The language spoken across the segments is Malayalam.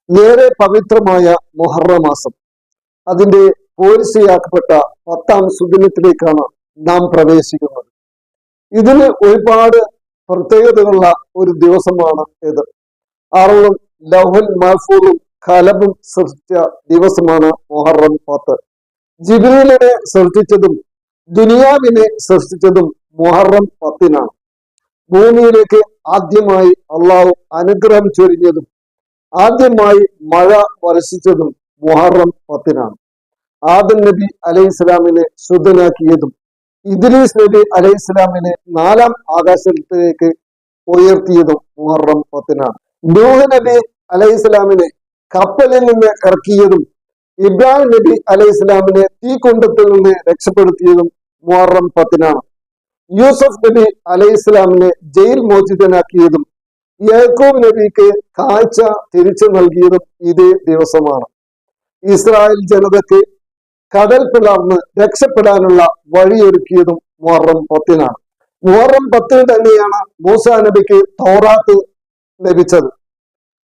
ഏറെ പവിത്രമായ മുഹറം മാസം അതിന്റെ പോരിശയാക്കപ്പെട്ട 10-ാം സുദിനത്തിലേക്കാണ് നാം പ്രവേശിക്കുന്നത്. ഇതിന് ഒരുപാട് പ്രത്യേകതകളുള്ള ഒരു ദിവസമാണ് ഇത്. അറുളും ലൗഹൽ മഹ്ഫൂളും കലബും സൃഷ്ടിച്ച ദിവസമാണ് മുഹറം 10. ജിബ്രീലിനെ സൃഷ്ടിച്ചതും ദുനിയാവിനെ സൃഷ്ടിച്ചതും മുഹറം 10-നാണ്. ഭൂമിയിലേക്ക് ആദ്യമായി അള്ളാഹു അനുഗ്രഹം ചൊരിഞ്ഞതും ആദ്യമായി മഴ വർഷിച്ചതും മുഹറം 10-നാണ്. ആദം നബി അലൈഹി സ്വലാമിനെ ശുദ്ധനാക്കിയതും ഇദ്രീസ് നബി അലൈഹി സ്വലാമിനെ 4-ാം ആകാശത്തിലേക്ക് ഉയർത്തിയതും മുഹറം 10-നാണ്. നൂഹ് നബി അലൈഹി സ്വലാമിനെ കപ്പലിൽ നിന്ന് ഇറക്കിയതും ഇബ്രാഹിം നബി അലൈഹി സ്വലാമിനെ തീക്കുണ്ടത്തിൽ നിന്ന് രക്ഷപ്പെടുത്തിയതും മുഹറം 10-നാണ്. യൂസഫ് നബി അലൈഹി സ്വലാമിനെ ജയിൽ മോചിതനാക്കിയതും യാക്കൂബ് നബിക്ക് കാഴ്ച തിരിച്ചു നൽകിയതും ഇതേ ദിവസമാണ്. ഇസ്രായേൽ ജനതയ്ക്ക് കടൽ പിളർന്ന് രക്ഷപ്പെടാനുള്ള വഴിയൊരുക്കിയതും മുഹറം 10-നാണ്. മുഹറം 10 തന്നെയാണ് മൂസാ നബിക്ക് തൗറാത്ത് ലഭിച്ചത്.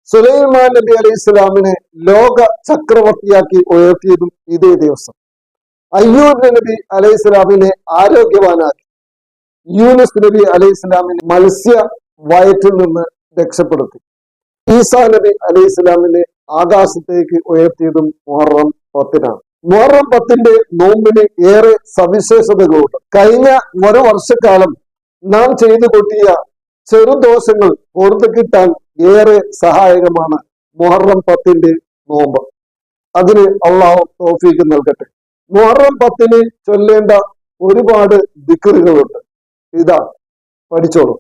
സുലൈമാൻ നബി അലൈഹി സ്വലാമിനെ ലോക ചക്രവർത്തിയാക്കി ഉയർത്തിയതും ഇതേ ദിവസം. അയ്യൂബ് നബി അലൈഹി സ്വലാമിനെ ആരോഗ്യവാനാക്കി. യൂനുസ് നബി അലൈഹി സ്വലാമിനെ മത്സ്യ വയറ്റിൽ നിന്ന് രക്ഷപ്പെടുത്തി. ഈസാ നബി അലൈഹി സ്വലാമിനെ ആകാശത്തേക്ക് ഉയർത്തിയതും മുഹറം 10-നാണ്. മുഹറം 10-ന്റെ നോമ്പിന് ഏറെ സവിശേഷതകളുണ്ട്. കഴിഞ്ഞ ഒരു വർഷക്കാലം നാം ചെയ്തു കൂട്ടിയ ചെറുദോഷങ്ങൾ പുറത്തു കിട്ടാൻ ഏറെ സഹായകമാണ് മുഹറം 10-ന്റെ നോമ്പ്. അതിന് അള്ളാഹു തൗഫീഖ് നൽകട്ടെ. മുഹറം 10-ന് ചൊല്ലേണ്ട ഒരുപാട് ദിക്റുകളുണ്ട്. ഇതാ, പഠിച്ചോളൂ.